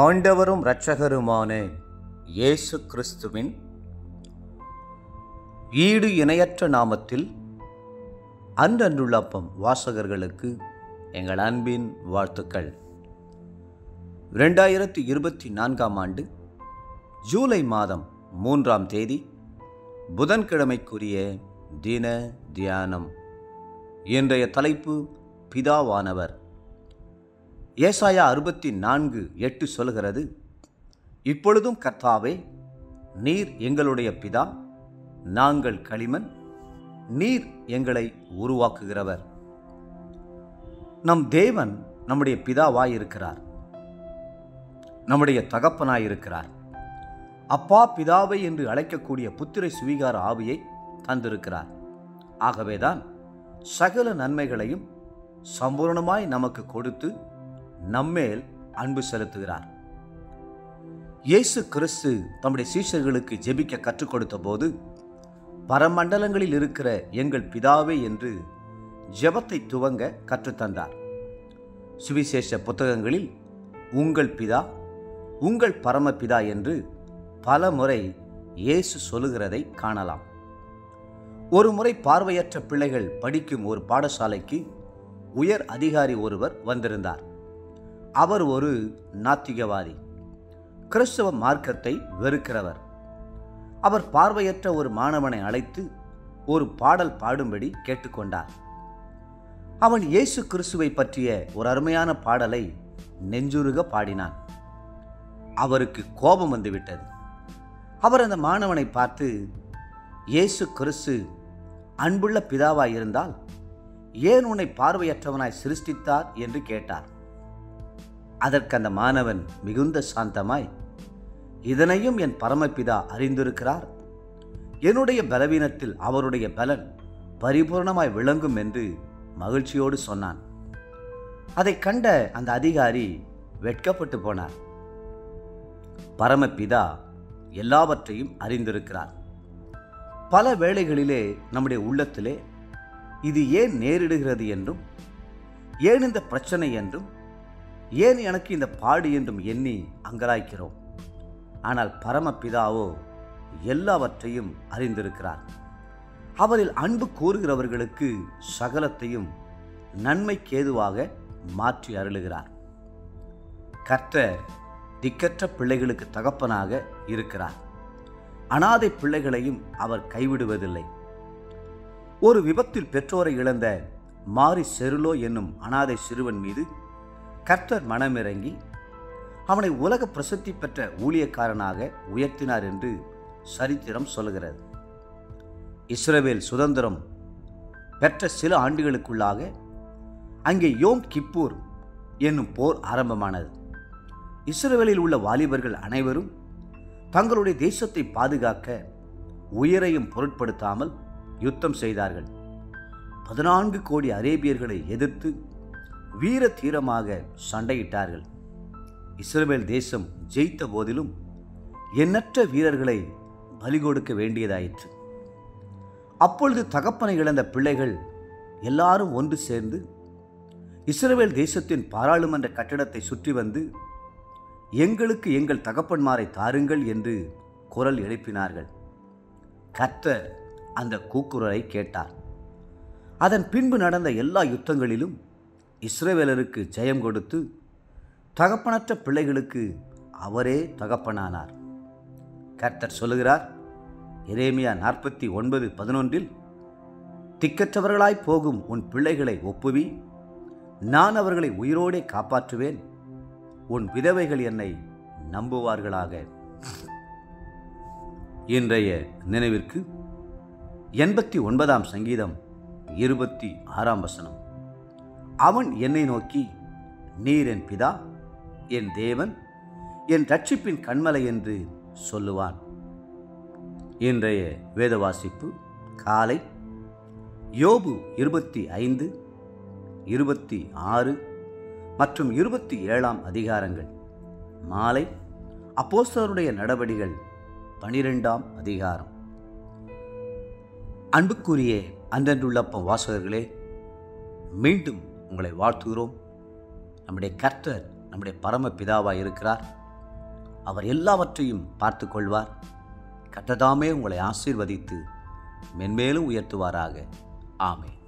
ஆண்டவரும் இரட்சகருமான இயேசு கிறிஸ்துவின் ஈடு இணையற்ற நாமத்தில் அன்றன்றுள்ளப்பம் வாசகர்களுக்கு எங்கள் அன்பின் வாழ்த்துக்கள். 2024 ஆண்டு ஜூலை மாதம் 3ஆம் தேதி புதன்கிழமைக்குரிய தின தியானம். இன்றைய தலைப்பு பிதாவானவர். ஏசாயா 64:8 சொல்கிறது, இப்பொழுதும் கர்த்தாவே, நீர் எங்களுடைய பிதா, நாங்கள் களிமண், நீர் எங்களை உருவாக்குகிறவர். நம் தேவன் நம்முடைய பிதாவாயிருக்கிறார், நம்முடைய தகப்பனாயிருக்கிறார். அப்பா பிதாவை என்று அழைக்கக்கூடிய புத்திரை சுவீகார ஆவியை தந்திருக்கிறார். ஆகவேதான் சகல நன்மைகளையும் சம்பூர்ணமாய் நமக்கு கொடுத்து நம்மேல் அன்பு செலுத்துகிறார். இயேசு கிறிஸ்து தம்முடைய சீஷர்களுக்கு ஜெபிக்க கற்றுக் கொடுத்த போது, பரமண்டலங்களில் இருக்கிற எங்கள் பிதாவே என்று ஜெபத்தை துவங்க கற்றுத்தந்தார். சுவிசேஷ புத்தகங்களில் உங்கள் பிதா, உங்கள் பரமபிதா என்று பல முறை இயேசு சொல்லுகிறதை காணலாம். ஒரு முறை பார்வையற்ற பிள்ளைகள் படிக்கும் ஒரு பாடசாலைக்கு உயர் அதிகாரி ஒருவர் வந்திருந்தார். அவர் ஒரு நாத்திகவாதி, கிறிஸ்தவ மார்க்கத்தை வெறுக்கிறவர். அவர் பார்வையற்ற ஒரு மாணவனை அழைத்து ஒரு பாடல் பாடும்படி கேட்டுக்கொண்டார். அவன் இயேசு கிறிஸ்துவை பற்றிய ஒரு அருமையான பாடலை நெஞ்சுருக பாடினான். அவருக்கு கோபம் வந்துவிட்டது. அவர் அந்த மாணவனை பார்த்து, இயேசு கிறிஸ்து அன்புள்ள பிதாவாய் இருந்தால் ஏன் உன்னை பார்வையற்றவனாய் சிருஷ்டித்தார் என்று கேட்டார். அதற்கு அந்த மாணவன் மிகுந்த சாந்தமாய், இதனையும் என் பரமபிதா அறிந்திருக்கிறார், என்னுடைய பலவீனத்தில் அவருடைய பலன் பரிபூர்ணமாய் விளங்கும் என்று மகிழ்ச்சியோடு சொன்னான். அதை கண்ட அந்த அதிகாரி வெட்கப்பட்டு போனார். பரமபிதா எல்லாவற்றையும் அறிந்திருக்கிறார். பல வேளைகளிலே நம்முடைய உள்ளத்திலே இது ஏன் நேரிடுகிறது என்றும், ஏன் இந்த பிரச்சனை என்றும், ஏன் எனக்கு இந்த பாடு என்றும் எண்ணி அங்கலாய்க்கிறோம். ஆனால் பரமபிதாவோ எல்லாவற்றையும் அறிந்திருக்கிறார். அவரில் அன்பு கூறுகிறவர்களுக்கு சகலத்தையும் நன்மைக்கேதுவாக மாற்றி அருளுகிறார். கர்த்தர் திக்கற்ற பிள்ளைகளுக்கு தகப்பனாக இருக்கிறார். அனாதை பிள்ளைகளையும் அவர் கைவிடுவதில்லை. ஒரு விபத்தில் பெற்றோரை இழந்த மாரி செருலோ என்னும் அனாதை சிறுவன் மீது கர்த்தர் மனமிறங்கி அவனை உலக பிரசித்தி பெற்ற ஊழியக்காரனாக உயர்த்தினார் என்று சரித்திரம் சொல்கிறது. இஸ்ரவேல் சுதந்திரம் பெற்ற சில ஆண்டுகளுக்குள்ளாக அங்கே யோம் கிப்பூர் என்னும் போர் ஆரம்பமானது. இஸ்ரவேலில் உள்ள வாலிபர்கள் அனைவரும் தங்களுடைய தேசத்தை பாதுகாக்க உயிரையும் பொருட்படுத்தாமல் யுத்தம் செய்தார்கள். 14 கோடி அரேபியர்களை எதிர்த்து வீர தீரமாக சண்டையிட்டார்கள். இஸ்ரவேல் தேசம் ஜெயித்த போதிலும் எண்ணற்ற வீரர்களை பலி கொடுக்க வேண்டியதாயிற்று. அப்பொழுது தகப்பனை இழந்த பிள்ளைகள் எல்லாரும் ஒன்று சேர்ந்து இஸ்ரவேல் தேசத்தின் பாராளுமன்ற கட்டிடத்தை சுற்றி வந்து, எங்களுக்கு எங்கள் தகப்பன்மாரை தாருங்கள் என்று குரல் எழுப்பினார்கள். கர்த்தர் அந்த கூக்குரலை கேட்டார். அதன் பின்பு நடந்த எல்லா யுத்தங்களிலும் இஸ்ரவேலருக்கு ஜெயம் கொடுத்து தகப்பனற்ற பிள்ளைகளுக்கு அவரே தகப்பனானார். கர்த்தர் சொல்லுகிறார், எரேமியா 49:11, திக்கற்றவர்களாய் போகும் உன் பிள்ளைகளை ஒப்புவி, நான் அவர்களை உயிரோடே காப்பாற்றுவேன், உன் விதவைகள் என்னை நம்புவார்களாக. இன்றைய நினைவிற்கு 89ஆம் சங்கீதம் 26ஆம் வசனம். அவன் என்னை நோக்கி, நீர் என் பிதா, என் தேவன், என் ரட்சிப்பின் கண்மலை என்று சொல்லுவான். இன்றைய வேத வாசிப்பு காலை யோபு 25, 26 மற்றும் 27ஆம் அதிகாரங்கள். மாலை அப்போஸ்தலருடைய நடபடிகள் 12ஆம் அதிகாரம். அன்புக்குரிய அன்றன்றுள்ளப்பம் வாசகர்களே, மீண்டும் உங்களை வாழ்த்துகிறோம். நம்முடைய கர்த்தர் நம்முடைய பரம பிதாவாய் இருக்கிறார். அவர் எல்லாவற்றையும் பார்த்து கொள்வார். கர்த்தர் தாமே உங்களை ஆசீர்வதித்து மென்மேலும் உயர்த்துவாராக. ஆமென்.